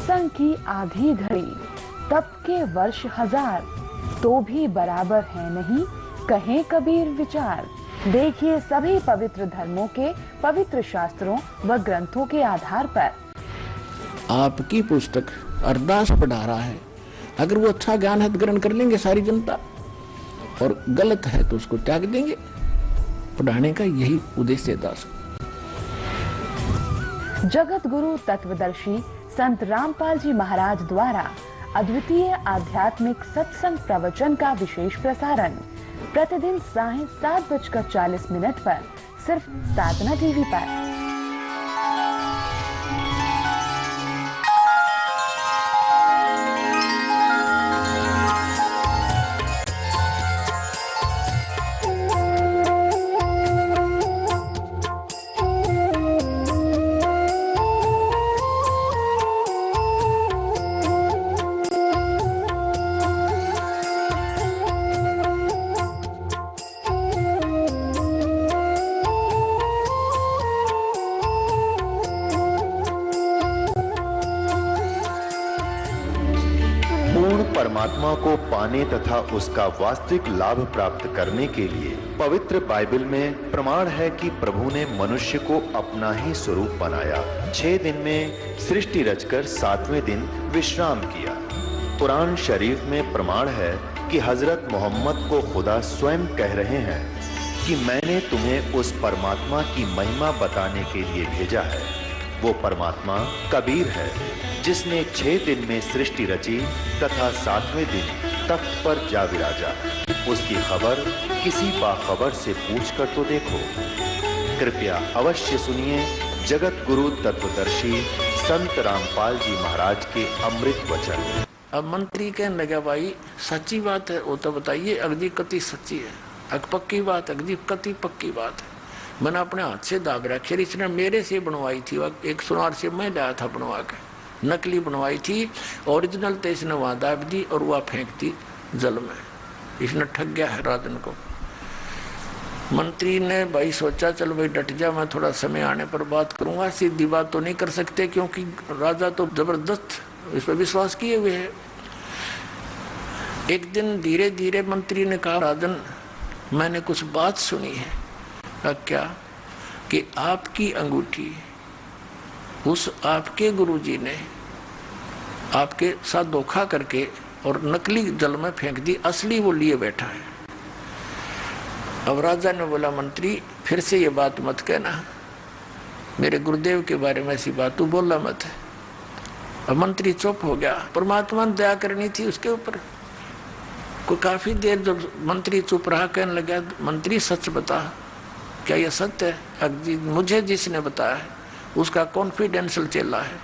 सत्संग की आधी घड़ी, तप के वर्ष हजार, तो भी बराबर है नहीं कहें कबीर विचार। देखिए सभी पवित्र धर्मों के पवित्र शास्त्रों व ग्रंथों के आधार पर आपकी पुस्तक अरदास पढ़ा रहा है। अगर वो अच्छा ज्ञान है तो ग्रहण कर लेंगे सारी जनता, और गलत है तो उसको त्याग देंगे। पढ़ाने का यही उद्देश्य है दास। जगत गुरु तत्वदर्शी संत रामपाल जी महाराज द्वारा अद्वितीय आध्यात्मिक सत्संग प्रवचन का विशेष प्रसारण प्रतिदिन सायं 7:40 पर सिर्फ साधना टीवी पर। परमात्मा को पाने तथा उसका वास्तविक लाभ प्राप्त करने के लिए पवित्र बाइबल में प्रमाण है कि प्रभु ने मनुष्य को अपना ही स्वरूप बनाया। 6 दिन में सृष्टि रचकर 7वें दिन विश्राम किया। कुरान शरीफ में प्रमाण है कि हजरत मोहम्मद को खुदा स्वयं कह रहे हैं कि मैंने तुम्हें उस परमात्मा की महिमा बताने के लिए भेजा है। वो परमात्मा कबीर है जिसने 6 दिन में सृष्टि रची तथा 7वें दिन तख्त पर जा विराजा। उसकी खबर किसी बाखबर से पूछकर तो देखो। कृपया अवश्य सुनिए जगत गुरु तत्वदर्शी संत रामपाल जी महाराज के अमृत वचन। अब मंत्री कहने लगा, भाई सच्ची बात है वो तो बताइए, अगदी कति सच्ची है, अग पक्की बात, अगदी कति पक्की बात है। मैंने अपने हाथ से दाब रखी, इसने मेरे से बनवाई थी। एक सुनार से मैं लाया था बनवा के, नकली बनवाई थी। ओरिजिनल तो इसने वहां दाब दी और वह फेंक दी जल में। इसने ठग गया है राजन को। मंत्री ने भाई सोचा चल भाई डट जा, मैं थोड़ा समय आने पर बात करूंगा। सीधी बात तो नहीं कर सकते क्योंकि राजा तो जबरदस्त इस पर विश्वास किए हुए है। एक दिन धीरे धीरे मंत्री ने कहा, राजन मैंने कुछ बात सुनी है। क्या? कि आपकी अंगूठी उस आपके गुरुजी ने आपके साथ धोखा करके और नकली जल में फेंक दी, असली वो लिए बैठा है। अब राजा ने बोला, मंत्री फिर से ये बात मत कहना, मेरे गुरुदेव के बारे में ऐसी बात तू बोला मत। अब मंत्री चुप हो गया। परमात्मा ने दया करनी थी उसके ऊपर। कोई काफी देर जब मंत्री चुप रहा, कहने लगा, मंत्री सच बता, क्या यह सत्य है? मुझे जिसने बताया है उसका कॉन्फिडेंशियल चेला है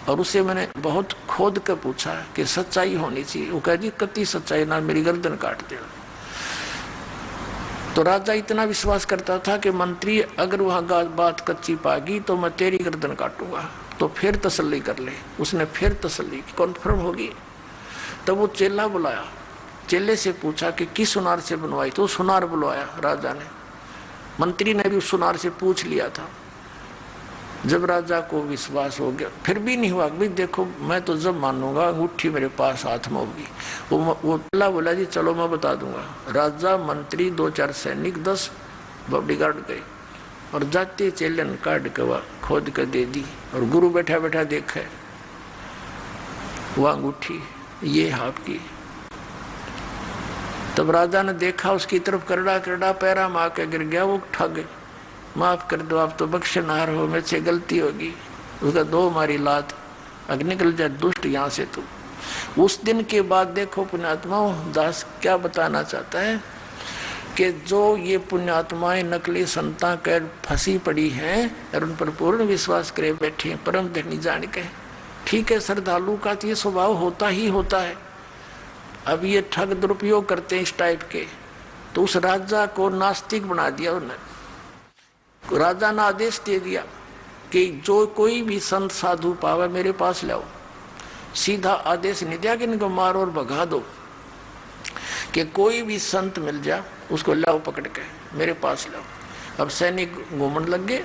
और उससे मैंने बहुत खोद कर पूछा कि सच्चाई होनी चाहिए। वो कह जी कति सच्चाई ना, मेरी गर्दन काट दे। तो राजा इतना विश्वास करता था कि मंत्री अगर वहां बात कच्ची पागी तो मैं तेरी गर्दन काटूंगा, तो फिर तसल्ली कर ले। उसने फिर तसल्ली की, कॉन्फर्म होगी। तब वो चेला बुलाया, चेले से पूछा कि किस सुनार से बनवाई? तो सुनार बुलवाया राजा ने। मंत्री ने भी उस सुनार से पूछ लिया था। जब राजा को विश्वास हो गया, फिर भी नहीं हुआ, भाई देखो मैं तो जब मानूंगा अंगूठी मेरे पास हाथ में होगी। वो बोला जी चलो मैं बता दूंगा। राजा, मंत्री, 2-4 सैनिक, 10 बॉडीगार्ड गए और जाते चेले ने काट के वह खोद के दे दी। और गुरु बैठा बैठा देखे वह अंगूठी ये आपकी। तब राजा ने देखा, उसकी तरफ करड़ा करड़ा पैरा मार के गिर गया। वो ठग, माफ कर दो, आप तो बख्शनार हो, मेरे से गलती होगी। उसका 2 मारी लात, अग निकल जाए दुष्ट यहाँ से तू। उस दिन के बाद देखो पुण्यात्मा दास क्या बताना चाहता है कि जो ये पुण्यात्माएं नकली संता कर फंसी पड़ी हैं और उन पर पूर्ण विश्वास करे बैठे हैं परम धनी जान के। ठीक है, श्रद्धालु का तो ये स्वभाव होता ही होता है। अब ये ठग दुरुपयोग करते हैं इस टाइप के, तो उस राजा को नास्तिक बना दिया उन्होंने। राजा ने आदेश दे दिया कि जो कोई भी संत साधु पावे मेरे पास लाओ। सीधा आदेश नहीं दिया कि इनको मारो और भगा दो, कि कोई भी संत मिल जा उसको लाओ पकड़ के मेरे पास लाओ। अब सैनिक घूमने लग गए,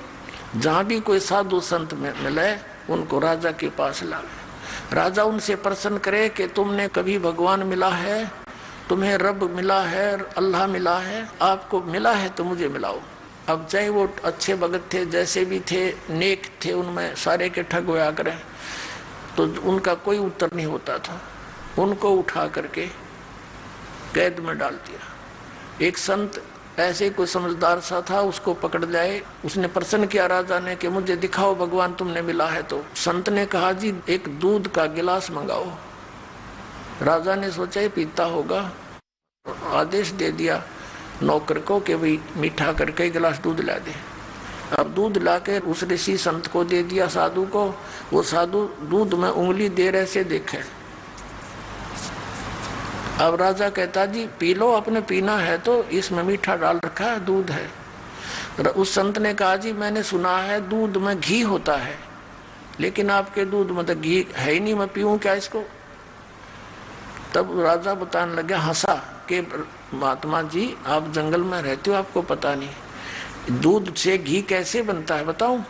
जहाँ भी कोई साधु संत मिले उनको राजा के पास लावे। राजा उनसे प्रश्न करे कि तुमने कभी भगवान मिला है, तुम्हें रब मिला है, अल्लाह मिला है, आपको मिला है तो मुझे मिलाओ। अब चाहे वो अच्छे भगत थे, जैसे भी थे, नेक थे, उनमें सारे के ठग होया करें, तो उनका कोई उत्तर नहीं होता था। उनको उठा करके कैद में डाल दिया। एक संत ऐसे कोई समझदार सा था, उसको पकड़ लाए। उसने प्रश्न किया राजा ने कि मुझे दिखाओ भगवान तुमने मिला है तो। संत ने कहा जी एक दूध का गिलास मंगाओ। राजा ने सोचा ये पीता होगा, आदेश दे दिया नौकर को कि भाई मीठा करके गिलास दूध ला दे। अब दूध लाके उस ऋषि संत को दे दिया, साधु को। वो साधु दूध में उंगली दे रहे से देखे। अब राजा कहता जी पी लो, अपने पीना है तो, इसमें मीठा डाल रखा है, दूध है। उस संत ने कहा जी मैंने सुना है दूध में घी होता है, लेकिन आपके दूध में तो घी है ही नहीं, मैं पीऊं क्या इसको। तब राजा बताने लगा, हंसा कि महात्मा जी आप जंगल में रहते हो, आपको पता नहीं दूध से घी कैसे बनता है बताऊं।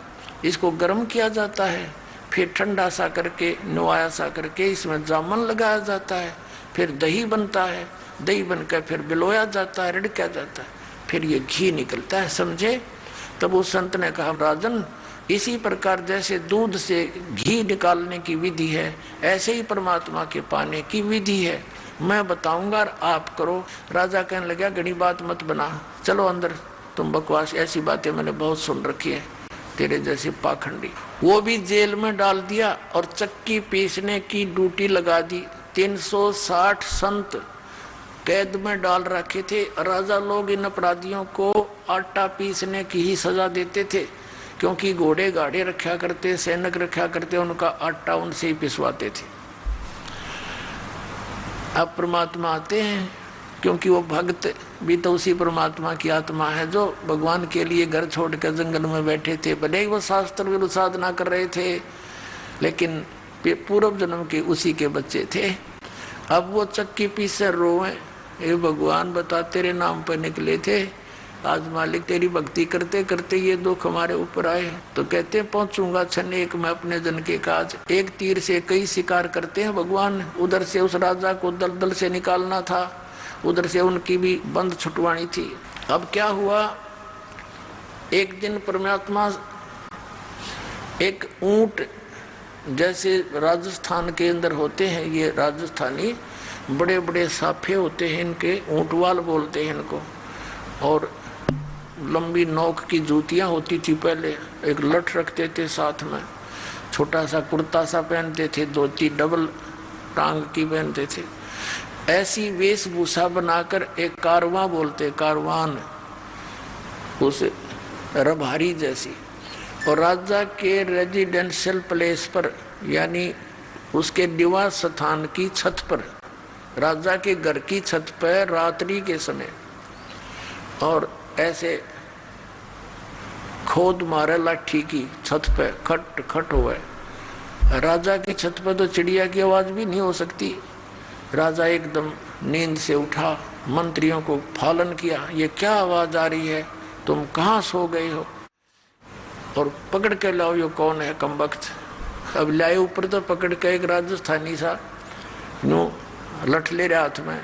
इसको गर्म किया जाता है, फिर ठंडा सा करके, नुआया सा करके इसमें जामुन लगाया जाता है, फिर दही बनता है, दही बनकर फिर बिलोया जाता है, रिड़का जाता है, फिर ये घी निकलता है, समझे। तब उस संत ने कहा राजन इसी प्रकार जैसे दूध से घी निकालने की विधि है, ऐसे ही परमात्मा के पाने की विधि है, मैं बताऊंगा और आप करो। राजा कहने लगा घनी बात मत बना, चलो अंदर, तुम बकवास, ऐसी बातें मैंने बहुत सुन रखी है, तेरे जैसे पाखंडी। वो भी जेल में डाल दिया और चक्की पीसने की ड्यूटी लगा दी। 360 संत कैद में डाल रखे थे। राजा लोग इन अपराधियों को आटा पीसने की ही सजा देते थे, क्योंकि घोड़े गाड़े रखा करते, सैनिक रखा करते, उनका आटा उनसे ही पिसवाते थे। अब परमात्मा आते हैं, क्योंकि वो भक्त भी तो उसी परमात्मा की आत्मा है जो भगवान के लिए घर छोड़कर जंगल में बैठे थे। भले ही वो शास्त्र विरुद्ध साधना कर रहे थे, लेकिन पूर्व जन्म के उसी के बच्चे थे। अब वो चक्की पीसे रोए, ये भगवान बता तेरे नाम पर निकले थे, आज मालिक तेरी भक्ति करते करते ये दुख हमारे ऊपर आए। तो कहते हैं पहुंचूंगा क्षण एक मैं अपने जन के काज। एक तीर से कई शिकार करते हैं भगवान। उधर से उस राजा को दलदल से निकालना था, उधर से उनकी भी बंद छुटवानी थी। अब क्या हुआ, एक दिन परमात्मा एक ऊंट, जैसे राजस्थान के अंदर होते हैं ये राजस्थानी, बड़े बड़े साफे होते हैं इनके, ऊंटवाल बोलते हैं इनको, और लंबी नोक की जूतियां होती थी पहले, एक लठ रखते थे साथ में, छोटा सा कुर्ता सा पहनते थे, धोती डबल टांग की पहनते थे। ऐसी वेशभूषा बनाकर एक कारवां बोलते, कारवान, उस रभारी जैसी, और राजा के रेजिडेंशियल प्लेस पर यानी उसके निवास स्थान की छत पर, राजा के घर की छत पर रात्रि के समय, और ऐसे खोद मारे लाठी की छत पे, खट खट हुए। राजा की छत पर तो चिड़िया की आवाज भी नहीं हो सकती। राजा एकदम नींद से उठा, मंत्रियों को फालन किया, ये क्या आवाज आ रही है, तुम कहाँ सो गए हो, और पकड़ के लाओ ये कौन है कमबख्त। अब लाए ऊपर तो पकड़ के एक राजस्थानी सा नो लठ ले रहा हाथ में,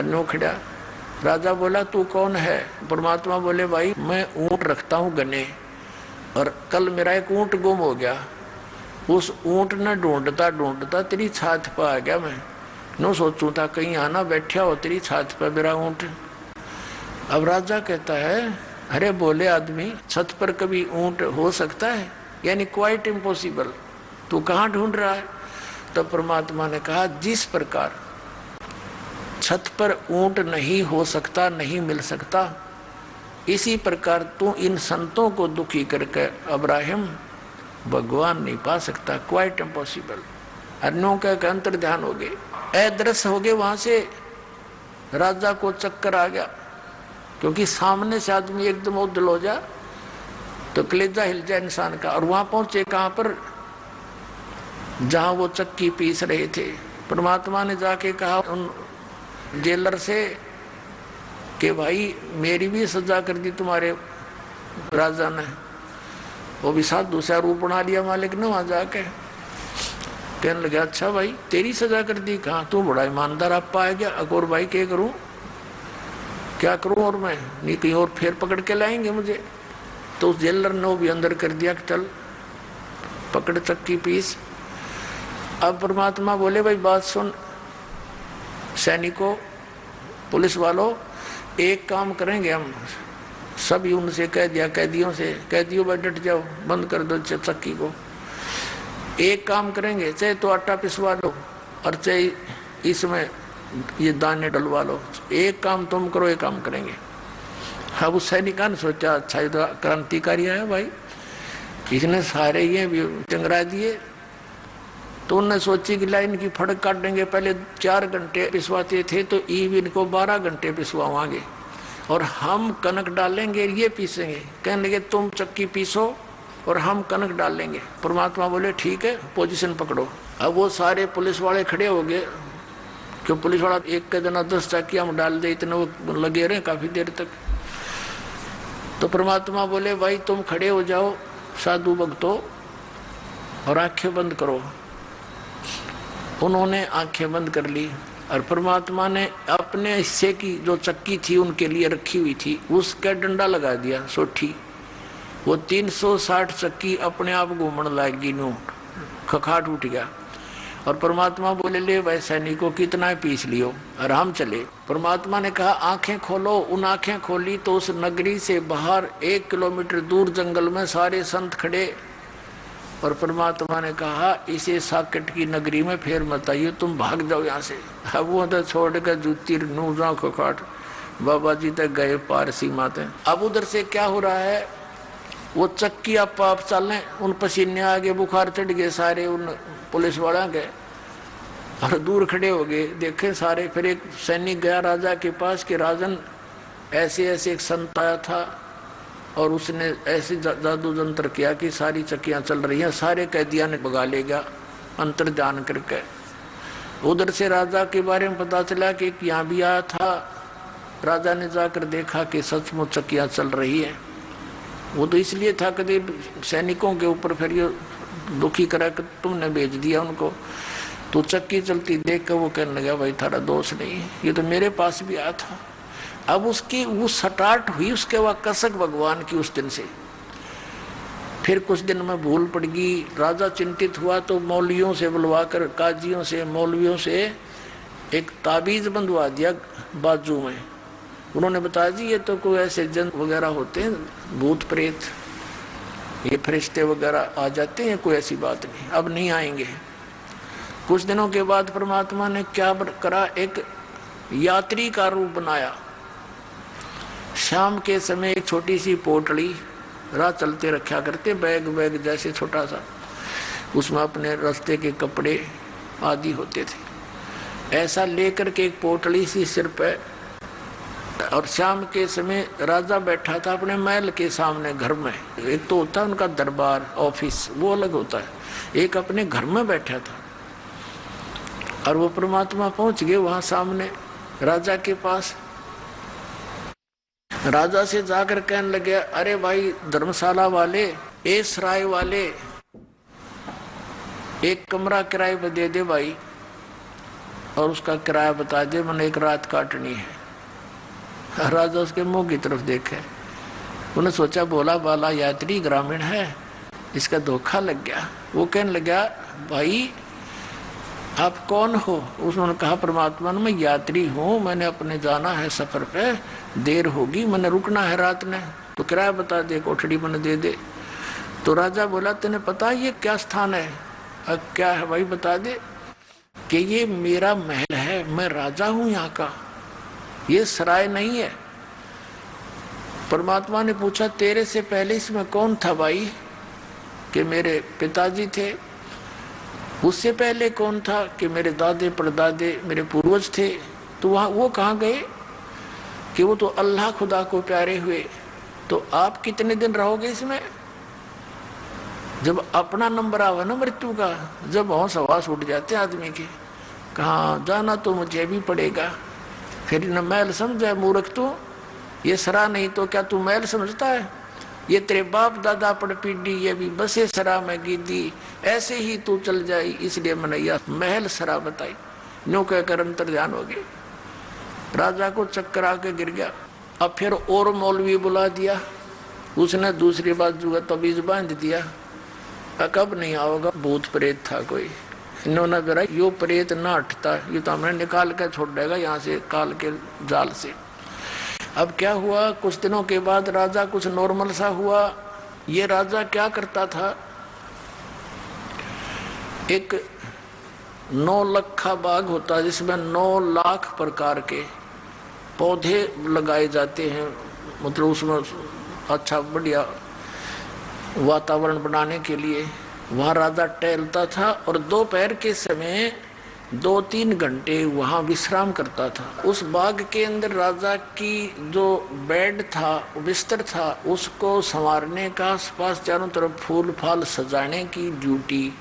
नो खड़ा। राजा बोला तू कौन है। परमात्मा बोले भाई मैं ऊंट रखता हूँ गने, और कल मेरा एक ऊंट गुम हो गया, उस ऊंट ने ढूंढता ढूंढता तेरी छात पर आ गया। मैं नो सोचूं था कहीं आना बैठा हो तेरी छात पर मेरा ऊंट। अब राजा कहता है अरे बोले आदमी, छत पर कभी ऊंट हो सकता है, यानी क्वाइट इम्पॉसिबल, तू कहाँ ढूंढ रहा है। तब परमात्मा ने कहा जिस प्रकार छत पर ऊंट नहीं हो सकता, नहीं मिल सकता, इसी प्रकार तू इन संतों को दुखी करके अब्राहिम भगवान नहीं पा सकता, क्वाइट इम्पॉसिबल। अन्यों का अंतर ध्यान हो गए, अदृश्य हो गए। वहां से राजा को चक्कर आ गया, क्योंकि सामने से आदमी एकदम उदल हो जा तो कलेजा हिल जाए इंसान का। और वहां पहुंचे कहां पर, जहां वो चक्की पीस रहे थे। परमात्मा ने जाके कहा उन जेलर से कि भाई मेरी भी सजा कर दी तुम्हारे राजा ने। वो भी साधु सा रूप बना लिया मालिक ने वहां जाके। कहने लगे अच्छा भाई तेरी सजा कर दी, कहाँ तू बड़ा ईमानदार आप पाया गया। अकोर भाई क्या करूं, क्या करूं और मैं नहीं कहीं और फिर पकड़ के लाएंगे मुझे। तो उस जेलर ने भी अंदर कर दिया कि चल पकड़ चक्की पीस। अब परमात्मा बोले भाई बात सुन सैनिकों पुलिस वालों, एक काम करेंगे हम सभी उनसे कह दिया, कैदियों से कह दियो भाई डट जाओ, बंद कर दो चक्की को। एक काम करेंगे, चाहे तो आटा पिसवा लो और चाहे इसमें ये दाने डलवा लो, एक काम तुम करो एक काम करेंगे। अब उस सैनिका ने सोचा अच्छा ये तो क्रांतिकारी है भाई, इसने सारे ये चंगरा दिए। तो उन्होंने सोची कि लाइन की फड़क काट देंगे, पहले 4 घंटे पिसवाते थे तो ईव इनको 12 घंटे पिसवाएंगे और हम कनक डालेंगे ये पीसेंगे। कहने लगे तुम चक्की पीसो और हम कनक डाल लेंगे। परमात्मा बोले ठीक है पोजीशन पकड़ो। अब वो सारे पुलिस वाले खड़े हो गए, क्यों पुलिस वाला एक का जना 10 चक्कियां हम डाल दे, इतने वो लगे रहे काफी देर तक। तो परमात्मा बोले भाई तुम खड़े हो जाओ साधु भक्तों और आंखें बंद करो। उन्होंने आंखें बंद कर ली और परमात्मा ने अपने हिस्से की जो चक्की थी उनके लिए रखी हुई थी उसका डंडा लगा दिया सोठी। वो 360 चक्की अपने आप घूमने लगी, नू खखाट उठ गया। और परमात्मा बोले ले भाई सैनिकों कितना पीस लियो और हम चले। परमात्मा ने कहा आंखें खोलो। उन आंखें खोली तो उस नगरी से बाहर 1 किलोमीटर दूर जंगल में सारे संत खड़े। और परमात्मा ने कहा इसे साकेट की नगरी में फेर मत आइए, तुम भाग जाओ यहाँ से। अब वो तो छोड़ कर जूती नूजा खखाट बाबा जी तक गए पार सीमा तक। अब उधर से क्या हो रहा है, वो चक्की आप चलें, उन पसीने आगे बुखार चढ़ गए सारे उन पुलिस वाला के और दूर खड़े हो गए देखे सारे। फिर एक सैनिक गया राजा के पास कि राजन ऐसे ऐसे एक संत आया था और उसने ऐसे जादू जंत्र किया कि सारी चक्कियां चल रही हैं, सारे कैदियां ने भगा लेगा अंतर जान करके। उधर से राजा के बारे में पता चला कि यहाँ भी आया था। राजा ने जाकर देखा कि सचमुच चक्कियां चल रही है। वो तो इसलिए था कभी सैनिकों के ऊपर फिर ये दुखी करा कि तुमने भेज दिया उनको। तो चक्की चलती देख कर वो कहने लगा भाई थारा दोष नहीं, ये तो मेरे पास भी आया था। अब उसकी वो सटाट हुई उसके वह कसक भगवान की उस दिन से। फिर कुछ दिन में भूल पड़ गई, राजा चिंतित हुआ तो मौलवियों से बुलवा कर काजियों से मौलवियों से एक ताबीज बंधवा दिया बाजू में। उन्होंने बताया जी ये तो कोई ऐसे जन वगैरह होते हैं, भूत प्रेत, ये फरिश्ते वगैरह आ जाते हैं, कोई ऐसी बात नहीं, अब नहीं आएंगे। कुछ दिनों के बाद परमात्मा ने क्या करा, एक यात्री का रूप बनाया। शाम के समय एक छोटी सी पोटली राह चलते रखा करते, बैग बैग जैसे छोटा सा, उसमें अपने रास्ते के कपड़े आदि होते थे। ऐसा लेकर के एक पोटली सी सिर पे, और शाम के समय राजा बैठा था अपने महल के सामने घर में। एक तो होता है उनका दरबार ऑफिस, वो अलग होता है, एक अपने घर में बैठा था। और वो परमात्मा पहुंच गए वहां सामने राजा के पास। राजा से जाकर कहने लगे अरे भाई धर्मशाला वाले, ए सराय वाले, एक कमरा किराए पर दे दे भाई, और उसका किराया बता दे, मैंने एक रात काटनी है। राजा उसके मुंह की तरफ देखे, उन्हें सोचा बोला बाला यात्री ग्रामीण है, इसका धोखा लग गया। वो कहने लगा भाई आप कौन हो? उसने कहा परमात्मा मैं यात्री हूँ, मैंने अपने जाना है सफर पे, देर होगी, मैंने रुकना है रात में, तो किराया बता दे, कोठड़ी मैंने दे दे। तो राजा बोला तेने पता ये क्या स्थान है? क्या है भाई बता दे। कि ये मेरा महल है, मैं राजा हूँ यहाँ का, ये सराय नहीं है। परमात्मा ने पूछा तेरे से पहले इसमें कौन था भाई? कि मेरे पिताजी थे। उससे पहले कौन था? कि मेरे दादे परदादे मेरे पूर्वज थे। तो वहाँ वो कहाँ गए? कि वो तो अल्लाह खुदा को प्यारे हुए। तो आप कितने दिन रहोगे इसमें? जब अपना नंबर आवा ना मृत्यु का, जब होश हवास उठ जाते आदमी के, कहाँ जाना तो मुझे भी पड़ेगा। फिर न महल समझा मूर्ख तू, ये सरा नहीं तो क्या तू महल समझता है? ये तेरे बाप दादा पड़ पीढ़ी ये भी बसे सरा में गिद्दी, ऐसे ही तू चल जाई, इसलिए मनैया महल सरा बताई। न्यू कहकर अंतर ध्यान हो गए। राजा को चक्कर आके गिर गया। अब फिर और मौलवी बुला दिया, उसने दूसरी बात जो है तबीज बांध दिया। कब नहीं आओगा, भूत प्रेत था कोई। इन्होंने कहा यो प्रेत ना हटता, ये तो हमने निकाल कर छोड़ देगा यहाँ से काल के जाल से। अब क्या हुआ, कुछ दिनों के बाद राजा कुछ नॉर्मल सा हुआ। ये राजा क्या करता था, एक 9 लखा बाग होता है जिसमें 9 लाख प्रकार के पौधे लगाए जाते हैं, मतलब उसमें अच्छा बढ़िया वातावरण बनाने के लिए। वहाँ राजा टहलता था और दोपहर के समय 2-3 घंटे वहाँ विश्राम करता था। उस बाग के अंदर राजा की जो बेड था, बिस्तर था, उसको संवारने का, आसपास चारों तरफ फूल फाल सजाने की ड्यूटी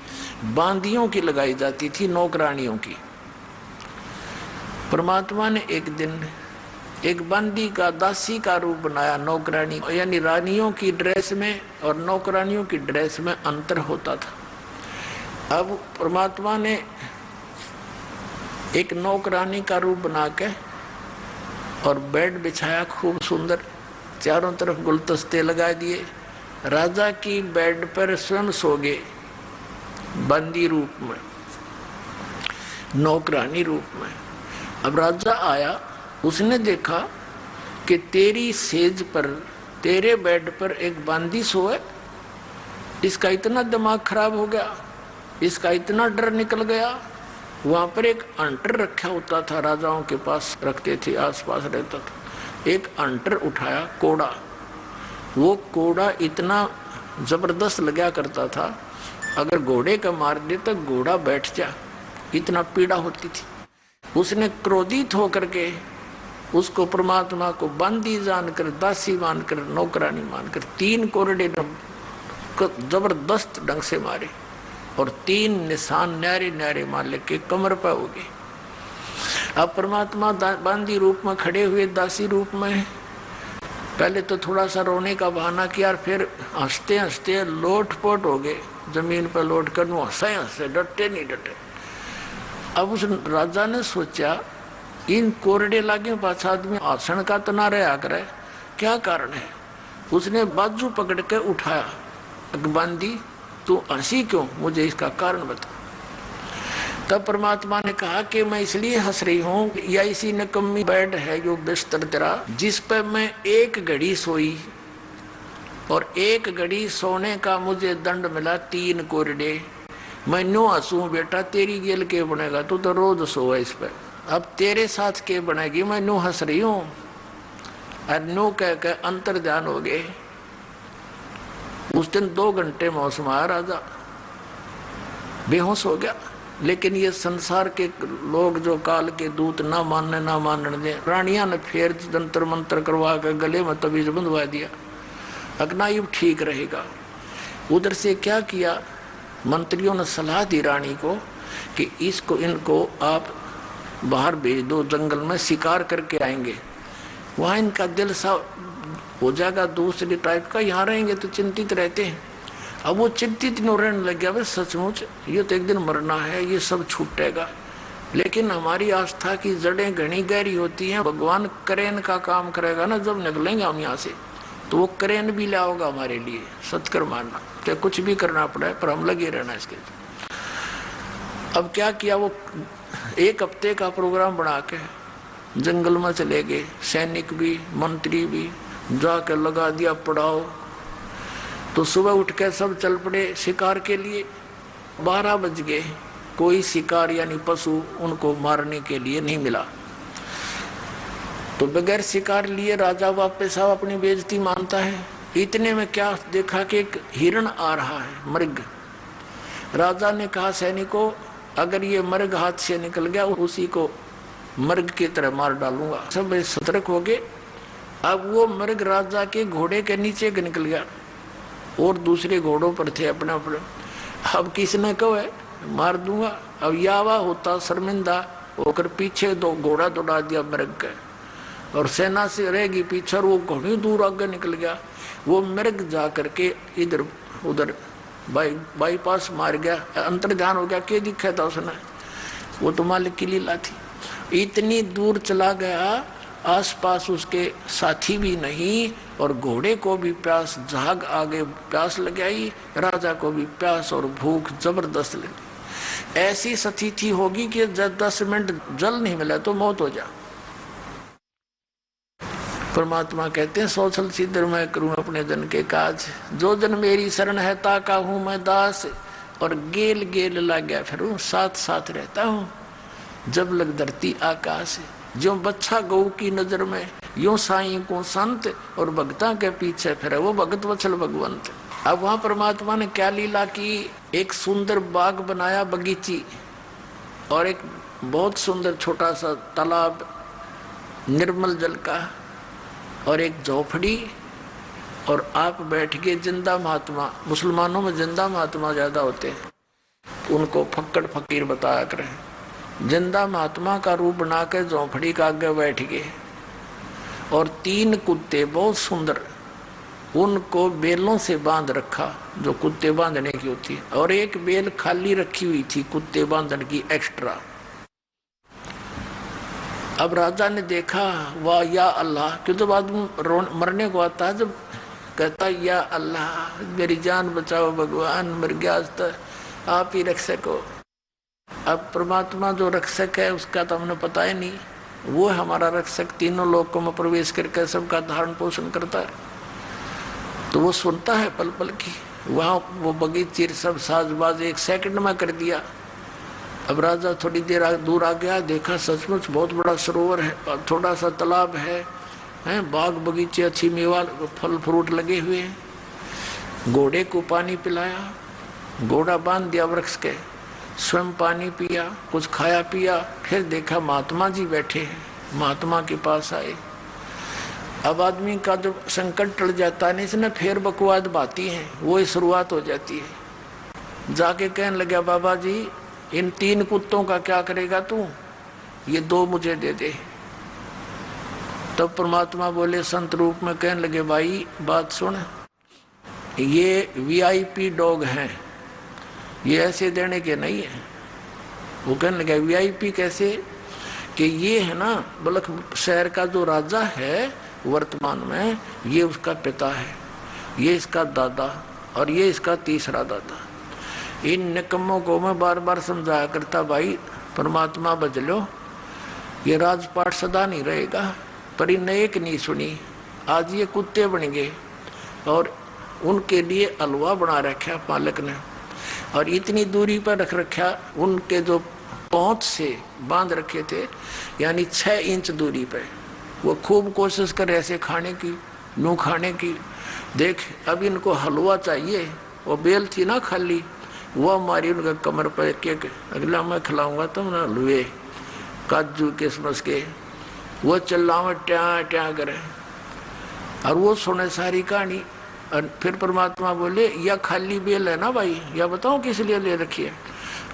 बांदियों की लगाई जाती थी, नौकरानियों की। परमात्मा ने एक दिन एक बांदी का, दासी का रूप बनाया, नौकरानी, यानी रानियों की ड्रेस में और नौकरानियों की ड्रेस में अंतर होता था। अब परमात्मा ने एक नौकरानी का रूप बना के और बेड बिछाया खूब सुंदर, चारों तरफ गुलदस्ते लगा दिए। राजा की बेड पर स्वयं सो गए बंदी रूप में, नौकरानी रूप में। अब राजा आया, उसने देखा कि तेरी सेज पर, तेरे बेड पर एक बांदी सोए। इसका इतना दिमाग खराब हो गया, इसका इतना डर निकल गया। वहां पर एक अंटर रखा होता था, राजाओं के पास रखते थे, आसपास रहता था। एक अंटर उठाया, कोड़ा। वो कोड़ा इतना जबरदस्त लगा करता था, अगर घोड़े का मार दे तो घोड़ा बैठ जा, इतना पीड़ा होती थी। उसने क्रोधित होकर के उसको परमात्मा को बंदी जानकर, दासी मानकर, नौकरानी मानकर 3 कोरडे जबरदस्त ढंग से मारे और 3 निशान न्यारे न्यारे मार लेके कमर पर हो गए। अब परमात्मा बांदी रूप में खड़े हुए, दासी रूप में। पहले तो थोड़ा सा रोने का बहाना किया, फिर हंसते हंसते लोटपोट हो गए, जमीन पर लौट कर हंसे हंसे, डटे नहीं डटे। अब उस राजा ने सोचा, इन कोरडे लागे पास आदमी आसन का तो ना रहा करे, क्या कारण है। उसने बाजू पकड़ के उठाया, बांदी तू हंसी क्यों, मुझे इसका कारण बता। तब परमात्मा ने कहा कि मैं इसलिए हंस रही हूँ, या इसी निकम्मी बेड है जो बिस्तर तेरा, जिस पर मैं 1 घड़ी सोई और 1 घड़ी सोने का मुझे दंड मिला 3 कोरडे। मैं नो हंसू बेटा, तेरी गेल के बनेगा, तू तो रोज सोए इस पर, अब तेरे साथ के बनेगी, मैं नो हंस रही हूँ। और नो कह के अंतर ध्यान हो गए। उस दिन 2 घंटे मौसम आया, राजा बेहोश हो गया। लेकिन ये संसार के लोग जो काल के दूत ना मानने दे, रानिया ने फिर जंतर मंत्र करवा के गले में तबीज बंधवा दिया, अगना युग ठीक रहेगा। उधर से क्या किया, मंत्रियों ने सलाह दी रानी को कि इसको, इनको आप बाहर भेज दो, जंगल में शिकार करके आएंगे, वहाँ इनका दिल सा हो जाएगा दूसरे टाइप का, यहाँ रहेंगे तो चिंतित रहते हैं। अब वो चिंतित नहीं रहने लग गया, भाई सचमुच ये तो एक दिन मरना है, ये सब छूटेगा। लेकिन हमारी आस्था की जड़ें घनी गहरी होती हैं। भगवान क्रेन का काम करेगा ना, जब निकलेंगे हम यहाँ से तो वो क्रेन भी लाओगा हमारे लिए, सत्कर मानना, चाहे कुछ भी करना पड़े, पर हम लगे रहना इसके। अब क्या किया, वो 1 हफ्ते का प्रोग्राम बना के जंगल में चले गए, सैनिक भी मंत्री भी, जाकर लगा दिया पड़ाव। तो सुबह उठ के सब चल पड़े शिकार के लिए। 12 बज गए, कोई शिकार यानी पशु उनको मारने के लिए नहीं मिला। तो बगैर शिकार लिए राजा वापस आओ, अपनी बेइज्जती मानता है। इतने में क्या देखा कि एक हिरण आ रहा है, मृग। राजा ने कहा सैनिकों, अगर ये मृग हाथ से निकल गया उसी को मृग की तरह मार डालूंगा। सब सतर्क हो गए। अब वो मृग राजा के घोड़े के नीचे निकल गया और दूसरे घोड़ों पर थे अपने अपने। अब किसने कहो मार दूंगा। अब यावा होता शर्मिंदा होकर पीछे 2 घोड़ा दौड़ा दिया मृग के। और सेना से रहेगी पीछे, और वो घनी दूर आगे निकल गया। वो मृग जा करके इधर उधर बाईपास मार गया, अंतर ध्यान हो गया। क्या दिखा था उसने? वो तो मालिक की लीला थी। इतनी दूर चला गया, आसपास उसके साथी भी नहीं, और घोड़े को भी प्यास, झाग आगे प्यास लग गई, राजा को भी प्यास और भूख जबरदस्त लगी। ऐसी स्थिति होगी कि जब 10 मिनट जल नहीं मिला तो मौत हो जा। परमात्मा कहते हैं सोचल सिद्धर मैं करूं अपने जन के काज, जो जन मेरी शरण है ताका हूं मैं दास, और गेल गेल लग गया फिर साथ साथ रहता हूं जब लग धरती आकाश। जो बच्चा गऊ की नजर में, यूं साईं को संत, और भगता के पीछे फिर वो भगत वचल भगवंत। अब वहां परमात्मा ने क्या लीला की, एक सुंदर बाग बनाया बगीची, और एक बहुत सुंदर छोटा सा तालाब निर्मल जल का, और एक झोपड़ी, और आप बैठ के जिंदा महात्मा, मुसलमानों में जिंदा महात्मा ज्यादा होते हैं, उनको फक्कड़ फकीर बताया करें। जिंदा महात्मा का रूप बना के झोंपड़ी का आगे बैठ गए, और 3 कुत्ते बहुत सुंदर, उनको बेलों से बांध रखा जो कुत्ते बांधने की होती है, और एक बेल खाली रखी हुई थी कुत्ते बांधने की एक्स्ट्रा। अब राजा ने देखा, वाह या अल्लाह, क्यों जब आदमी मरने को आता है, जब कहता या अल्लाह मेरी जान बचाओ भगवान, मर गया तो आप ही रख सको। अब परमात्मा जो रक्षक है उसका तो हमने पता ही नहीं, वो हमारा रक्षक, तीनों लोकों में प्रवेश करके सबका धारण पोषण करता है, तो वो सुनता है पल पल की। वहाँ वो बगीचे सब साजबाज 1 सेकंड में कर दिया। अब राजा थोड़ी देर दूर आ गया, देखा सचमुच बहुत बड़ा सरोवर है, थोड़ा सा तालाब है, बाग बगीचे अच्छी मेवा फल फ्रूट लगे हुए हैं। घोड़े को पानी पिलाया, घोड़ा बांध दिया वृक्ष के, स्वयं पानी पिया, कुछ खाया पिया, फिर देखा महात्मा जी बैठे हैं, महात्मा के पास आए। अब आदमी का जब संकट टल जाता है, इसने फिर बकवाद बाती है, वो शुरुआत हो जाती है। जाके कहने लगा, बाबा जी इन 3 कुत्तों का क्या करेगा तू, ये 2 मुझे दे दे। तब परमात्मा बोले संत रूप में, कहने लगे भाई बात सुन, ये VIP डॉग हैं, ये ऐसे देने के नहीं है। वो कहने लगा VIP कैसे, कि ये है ना बलख शहर का जो राजा है वर्तमान में, ये उसका पिता है, ये इसका दादा, और ये इसका तीसरा दादा। इन निकम्मों को मैं बार बार समझाया करता, भाई परमात्मा बच लो, ये राजपाट सदा नहीं रहेगा, पर इन एक नहीं सुनी। आज ये कुत्ते बन गए, और उनके लिए हलवा बना रखा मालिक ने, और इतनी दूरी पर रख रखा, उनके जो पहुंच से बांध रखे थे, यानी 6 इंच दूरी पे। वो खूब कोशिश करे ऐसे खाने की, नू खाने की। देख अब इनको हलवा चाहिए, वो बेल थी ना खाली, वो हमारी उनका कमर पर के अगला मैं खिलाऊंगा तुम ना हलवे, काजू किशमिश के, वो चिल्लावे ट्या ट्या करे, और वो सुने सारी कहानी। और फिर परमात्मा बोले, या खाली बेल है ना भाई, या बताओ किस लिए ले रखी है।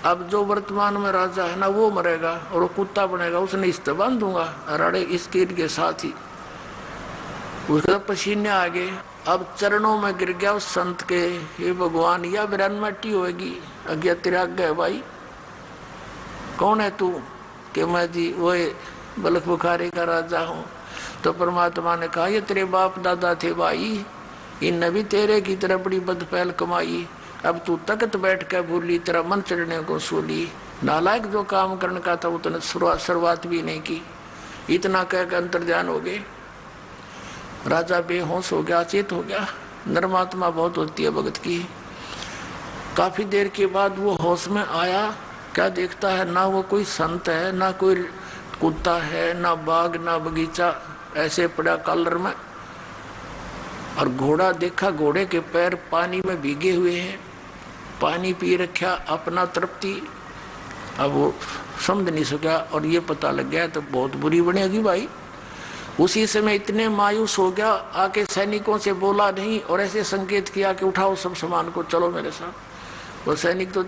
अब जो वर्तमान में राजा है ना वो मरेगा, और वो कुत्ता बनेगा, उसने इस बांध दूंगा अराड़े इस कीट के साथ ही। उसके पसीने आ गए, अब चरणों में गिर गया उस संत के, हे भगवान या बिरान मट्टी होगी, अज्ञा तेरा गए भाई, कौन है तू, कि मैं जी वो बलख बुखारी का राजा हूँ। तो परमात्मा ने कहा, ये तेरे बाप दादा थे भाई, इन भी तेरे की तरह बड़ी बदपहल कमाई, अब तू तकत बैठ कर भूली, तेरा मन चढ़ने को सूली। नालायक जो काम करने का था उतने शुरुआत भी नहीं की। इतना कहकर अंतर्ध्यान हो गए, राजा बेहोश हो गया, चेत हो गया। नरमात्मा बहुत होती है भगत की। काफी देर के बाद वो होश में आया, क्या देखता है, ना वो कोई संत है, ना कोई कुत्ता है, ना बाग, ना बगीचा, ऐसे पड़ा कॉलर में। और घोड़ा देखा, घोड़े के पैर पानी में भीगे हुए हैं, पानी पी रखा अपना तृप्ति। अब वो समझ नहीं सका, और ये पता लग गया तो बहुत बुरी बनेगी भाई। उसी समय इतने मायूस हो गया, आके सैनिकों से बोला नहीं, और ऐसे संकेत किया कि उठाओ सब सामान को, चलो मेरे साथ। वो सैनिक तो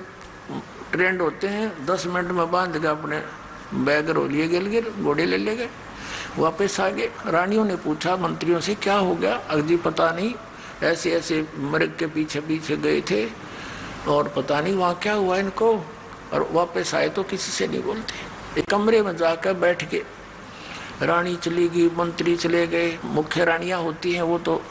ट्रेंड होते हैं, 10 मिनट में बांध गए अपने बैग रो लिए, गिल घोड़े ले गए। वापस आ गए। रानियों ने पूछा मंत्रियों से क्या हो गया? अगली पता नहीं, ऐसे ऐसे मृग के पीछे पीछे गए थे और पता नहीं वहाँ क्या हुआ इनको, और वापस आए तो किसी से नहीं बोलते। एक कमरे में जाकर बैठ के रानी चली गई, मंत्री चले गए। मुख्य रानियाँ होती हैं वो तो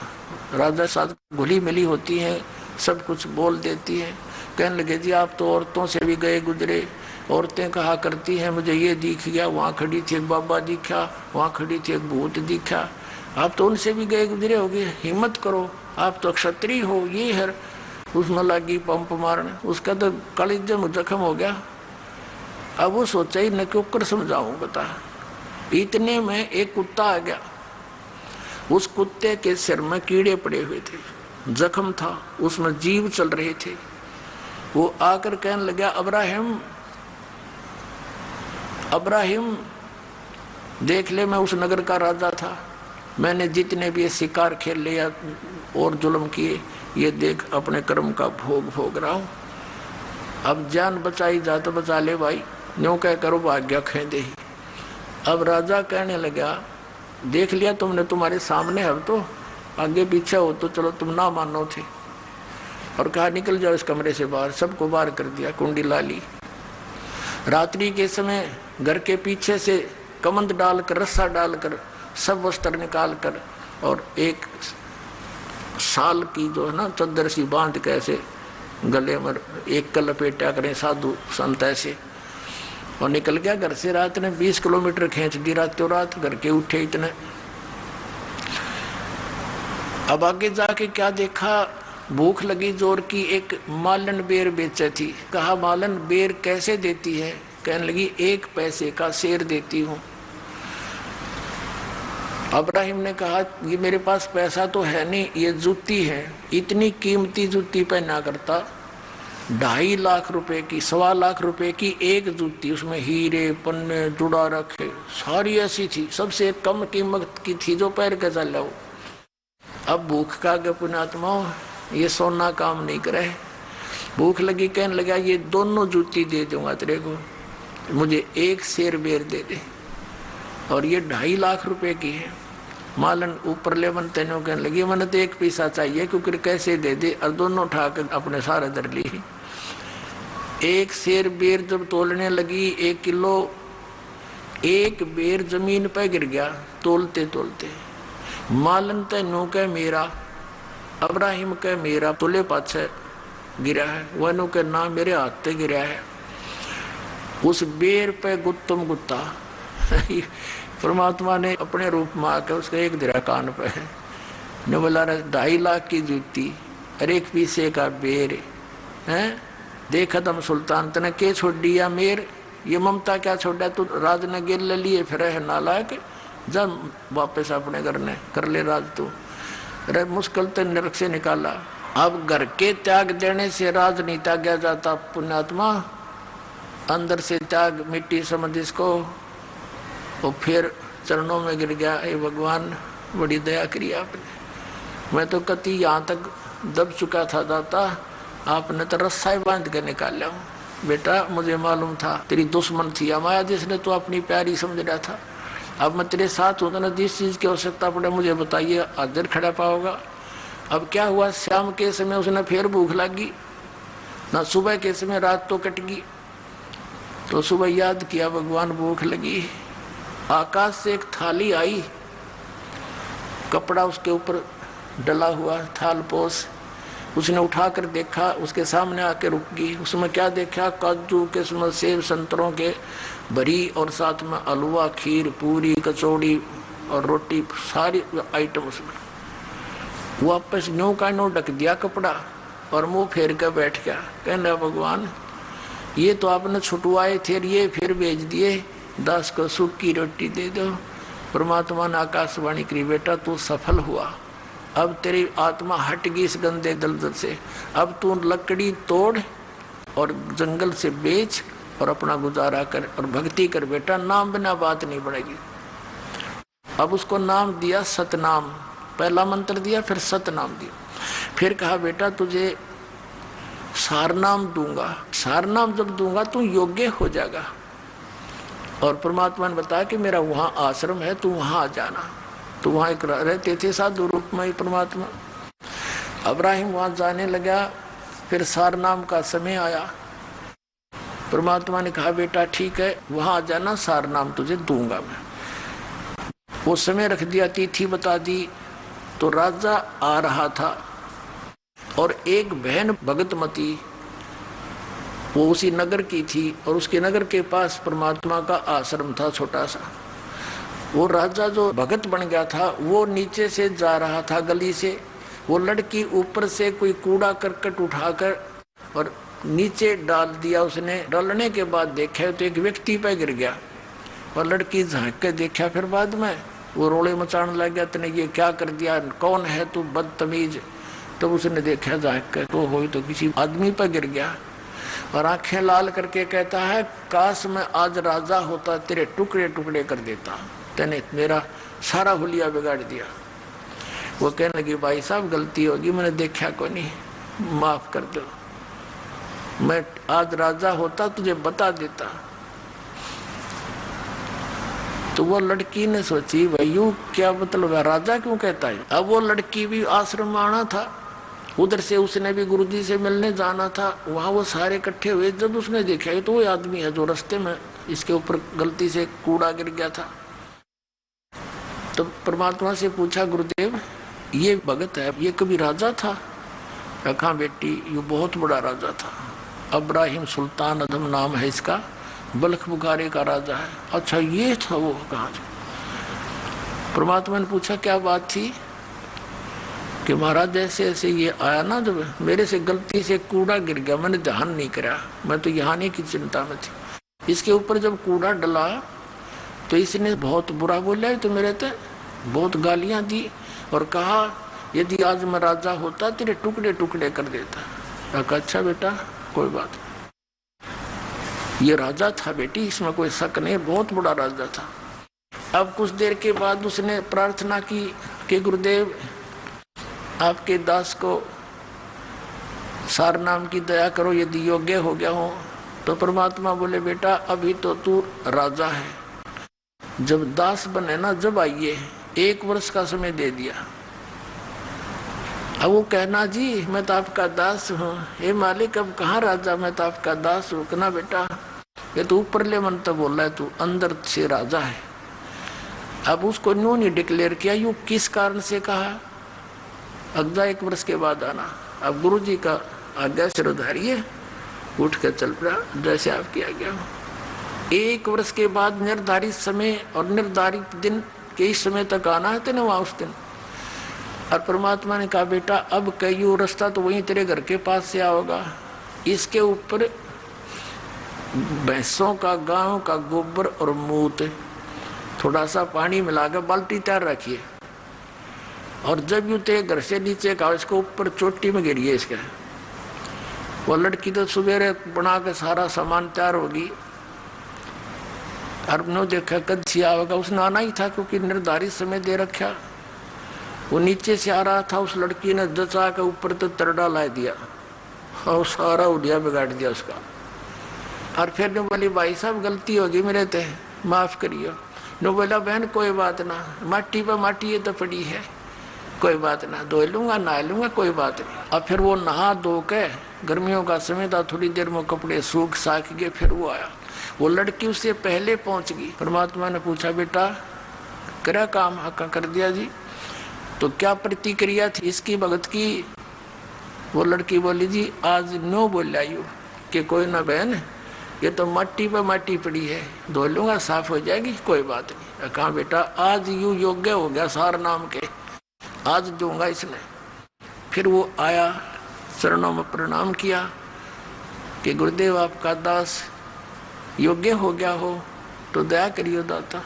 राजा साथ घुली मिली होती हैं, सब कुछ बोल देती हैं। कहने लगे जी आप तो औरतों से भी गए गुजरे, औरतें कहा करती हैं मुझे ये दिख गया, वहाँ खड़ी थी एक बाबा दिखा, वहाँ खड़ी थी एक भूत दिखा, आप तो उनसे भी गए गुजरे होगे, हिम्मत करो, आप तो क्षत्रिय हो। ये है उसमें लगी पंप मारने, उसका तो कलेजे में जख्म हो गया। अब वो सोचा ही न क्यों कर समझाऊं बता। इतने में एक कुत्ता आ गया, उस कुत्ते के सिर में कीड़े पड़े हुए थे, जख्म था, उसमें जीव चल रहे थे। वो आकर कहने लगा अब्राहिम अब्राहिम देख ले, मैं उस नगर का राजा था, मैंने जितने भी ये शिकार खेल लिया और जुल्म किए, ये देख अपने कर्म का भोग भोग रहा हूं। अब जान बचाई जा तो बचा ले भाई, न्यों कह करो भाग्य खेदे ही। अब राजा कहने लगा देख लिया तुमने, तुम्हारे सामने, अब तो आगे पीछे हो तो चलो तुम ना मानो थे। और कहा निकल जाओ इस कमरे से बाहर। सबको बाहर कर दिया, कुंडी ला ली। रात्रि के समय घर के पीछे से कमंद डालकर, रस्सा डालकर, सब वस्त्र निकाल कर और एक साल की जो है ना चद्दर सी बांध के ऐसे गले में एक का लपेटा करें साधु संत ऐसे, और निकल गया घर से। रात ने 20 किलोमीटर खींच दी रातों रात। घर के उठे इतने। अब आगे जाके क्या देखा, भूख लगी जोर की, एक मालन बेर बेचे थी। कहा मालन बेर कैसे देती है? कहने लगी 1 पैसे का शेर देती हूँ। अब्राहिम ने कहा ये मेरे पास पैसा तो है नहीं, ये जूती है, इतनी कीमती जूती पहना करता, 2.5 लाख रुपए की, 1.25 लाख रुपए की एक जूती, उसमें हीरे पन्ने जुड़ा रखे, सारी ऐसी थी, सबसे कम कीमत की थी जो पैर के चल लो। अब भूख का गए पुण्यात्मा, ये सोना काम नहीं करे। भूख लगी, कहने लगा ये दोनों जूती दे दूंगा तेरे को, मुझे 1 शेर बेर दे दे, और ये 2.5 लाख रुपए की है। मालन ऊपर ले मन तेनों कहने लगी मैंने तो 1 पैसा चाहिए, क्योंकि कैसे दे दे, और दोनों उठा कर अपने सारे दर ली। 1 शेर बेर जब तोलने लगी 1 किलो, 1 बेर जमीन पे गिर गया तोलते तोलते। मालन तेनों कह मेरा, अब्राहिम कह मेरा, तुले पाछे गिरा है, वनु के ना मेरे हाथ पे गिरा है। उस बेर पे गुत्तम गुत्ता परमात्मा ने अपने रूप में आकर उसका 1 दिरा कान पे है। ने बोला 2.5 लाख की जूती और 1 पैसे का बेर है, देखा तुम सुल्तान तने के छोड़ दिया मेर, ये ममता क्या छोड़ा, तू राज ने गिर ले लिए फिर है नालायक, जब वापस अपने घर ने कर ले राज तू। अरे मुश्किल तो नरक से निकाला। अब घर के त्याग देने से राज नहीं त्यागा जाता पुण्यात्मा, अंदर से त्याग मिट्टी समझ इसको। और फिर चरणों में गिर गया, हे भगवान बड़ी दया करी आपने, मैं तो कति यहाँ तक दब चुका था दाता, आपने तो रस्सा ही बांध कर निकाल लिया। बेटा मुझे मालूम था तेरी दुश्मन थी माया, जिसने तो अपनी प्यारी समझ रहा था। अब मैं तेरे साथ हूँ ना, जिस चीज की आवश्यकता पड़े मुझे बताइए, हाजिर खड़ा पाओगा। अब क्या हुआ, शाम के समय उसने फिर भूख लगी ना, सुबह के समय रात तो कट गई। तो सुबह याद किया भगवान भूख लगी, आकाश से एक थाली आई, कपड़ा उसके ऊपर डला हुआ, थाल पोस। उसने उठाकर देखा, उसके सामने आके रुक गई। उसमें क्या देखा, काजू किस्मत सेब संतरों के भरी, और साथ में हलवा खीर पूरी कचौड़ी और रोटी, सारी आइटम उसमें। वापस न्यू का न्यू ढक दिया कपड़ा और मुंह फेर कर बैठ गया। कहना भगवान ये तो आपने छुटवाए थे, ये फिर भेज दिए, 10 को सूखी रोटी दे दो। परमात्मा ने आकाशवाणी करी, बेटा तू सफल हुआ, अब तेरी आत्मा हट गई इस गंदे दलदल से। अब तू लकड़ी तोड़ और जंगल से बेच और अपना गुजारा कर और भक्ति कर बेटा, नाम बिना बात नहीं बढ़ेगी। अब उसको नाम दिया सतनाम, पहला मंत्र दिया, फिर सतनाम दिया। फिर कहा बेटा तुझे सारनाम दूंगा, सारनाम जब दूंगा तू योग्य हो जाएगा। और परमात्मा ने बताया कि मेरा वहां आश्रम है, तू वहां आ जाना। तो वहां एक रहते थे साधु रूप में परमात्मा। इब्राहिम वहां जाने लगा। फिर सारनाम का समय आया। परमात्मा ने कहा बेटा ठीक है, वहां आ जाना, सारनाम तुझे दूंगा मैं। वो समय रख दिया, तिथि बता दी। तो राजा आ रहा था और एक बहन भगतमती वो उसी नगर की थी और उसके नगर के पास परमात्मा का आश्रम था छोटा सा। वो राजा जो भगत बन गया था वो नीचे से जा रहा था गली से। वो लड़की ऊपर से कोई कूड़ा करकट उठाकर और नीचे डाल दिया उसने। डालने के बाद देखा तो एक व्यक्ति पे गिर गया और लड़की झांक के देखा। फिर बाद में वो रोले मचाने लग गया, तूने ये क्या कर दिया, कौन है तू बदतमीज। तब उसने देखा झांक के तो हो तो किसी आदमी पर गिर गया और आंखें लाल करके कहता है काश मैं आज राजा होता, तेरे टुकड़े टुकड़े कर देता, तूने मेरा सारा हुलिया बिगाड़ दिया। वो कहने लगी भाई साहब गलती होगी, मैंने देखा को नहीं, माफ कर दो, मैं आज राजा होता तुझे बता देता। तो वो लड़की ने सोची भाई यू क्या मतलब है, राजा क्यों कहता है। अब वो लड़की भी आश्रम में आना था, उधर से उसने भी गुरुजी से मिलने जाना था। वहां वो सारे इकट्ठे हुए। जब उसने देखा तो वो आदमी है जो रास्ते में इसके ऊपर गलती से कूड़ा गिर गया था। तो परमात्मा से पूछा गुरुदेव ये भगत है, ये कभी राजा था। कहा बेटी ये बहुत बड़ा राजा था, इब्राहिम सुल्तान अदम नाम है इसका, बल्ख बुखारे का राजा है। अच्छा ये था वो, कहा। परमात्मा ने पूछा क्या बात थी कि महाराज ऐसे ऐसे ये आया ना, जब मेरे से गलती से कूड़ा गिर गया, मैंने ध्यान नहीं करा, मैं तो यहाँ नहीं की चिंता में थी। इसके ऊपर जब कूड़ा डला तो इसने बहुत बुरा बोला, तो मेरे तो बहुत गालियां दी और कहा यदि आज मैं राजा होता तेरे टुकड़े टुकड़े कर देता। अच्छा बेटा कोई बात नहीं, ये राजा था बेटी, इसमें कोई शक नहीं, बहुत बड़ा राजा था। अब कुछ देर के बाद उसने प्रार्थना की कि गुरुदेव आपके दास को सारनाम की दया करो, यदि योग्य हो गया हो। तो परमात्मा बोले बेटा अभी तो तू राजा है, जब दास बने ना जब आइए, 1 वर्ष का समय दे दिया। अब वो कहना जी मैं तो आपका दास हूँ, हे मालिक अब कहाँ राजा, मैं तो आपका दास हूँ। कहना बेटा ये तो ऊपरले मन तो बोल रहा है, तू अंदर से राजा है। अब उसको न्यू नहीं डिक्लेयर किया, यू किस कारण से कहा अगला 1 वर्ष के बाद आना। अब गुरु जी का आज्ञा सिर उधारिए, उठ कर चल पड़ा जैसे आपकी आज्ञा हो। 1 वर्ष के बाद निर्धारित समय और निर्धारित दिन के इस समय तक आना है तेने वहां उस दिन। और परमात्मा ने कहा बेटा अब कई रास्ता तो वहीं तेरे घर के पास से आओगा, इसके ऊपर भैंसों का गांव का गोबर और मूत थोड़ा सा पानी मिलाकर बाल्टी तैयार रखिए, और जब यू तेरे घर से नीचे का इसको ऊपर चोटी में गिरिए इसके। वो लड़की तो सवेरे बना के सारा सामान तैयार होगी, और ने देखा कद से आएगा, उसने आना ही था क्योंकि निर्धारित समय दे रखा। वो नीचे से आ रहा था, उस लड़की ने जचा के ऊपर तो तरडा ला दिया और सारा उड़िया बिगाड़ दिया उसका। और फिर ने बोली भाई साहब गलती होगी मेरे ते, माफ करियो। ने बोला बहन कोई बात ना, माटी पर माटी ये तो पड़ी है, कोई बात ना, धो लूंगा नहा लूंगा, कोई बात नहीं। अब फिर वो नहा धो के, गर्मियों का समय था, थोड़ी देर में कपड़े सूख साख गए। फिर वो आया, वो लड़की उससे पहले पहुंच गई। परमात्मा ने पूछा बेटा करा काम हक कर दिया जी, तो क्या प्रतिक्रिया थी इसकी भगत की। वो लड़की बोली जी आज नो बोल आयु कि कोई ना बहन ये तो माटी पर माटी पड़ी है, धो लूंगा साफ हो जाएगी, कोई बात नहीं। कहा बेटा आज यू योग्य हो गया सार नाम के, आज दूंगा इसने। फिर वो आया, चरणों में प्रणाम किया कि गुरुदेव आपका दास योग्य हो गया हो तो दया करियो दाता।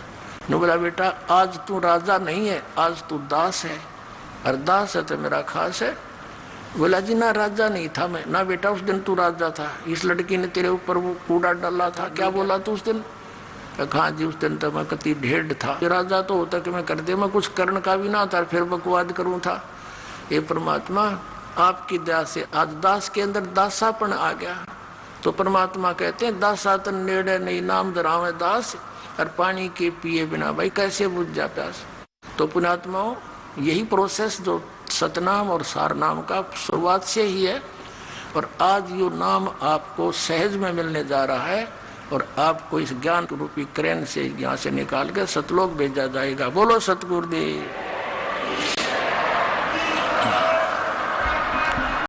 ने बोला बेटा आज तू राजा नहीं है, आज तू दास है, और दास है तो मेरा खास है। बोला जी ना राजा नहीं था मैं। ना बेटा उस दिन तू राजा था, इस लड़की ने तेरे ऊपर वो कूड़ा डाला था। क्या बोला तू उस दिन। कहा जी उस दिन तो मैं कति ढेढ़ था, राजा तो होता कि मैं कर दे, मैं कुछ करण का भी ना था, फिर बकवाद करूं था। ये परमात्मा आपकी दया से आज दास के अंदर दासापन आ गया, तो परमात्मा कहते हैं दासातन नेड़े नहीं नाम धरावे दास, और पानी के पिए बिना भाई कैसे बुझ जा प्यास। तो पुण्यात्माओं, यही प्रोसेस जो सतनाम और सारनाम का शुरुआत से ही है, और आज यो नाम आपको सहज में मिलने जा रहा है, और आपको इस ज्ञान रूपी क्रेन से यहाँ से निकाल कर सतलोक भेजा जाएगा। बोलो सतगुरुदेव।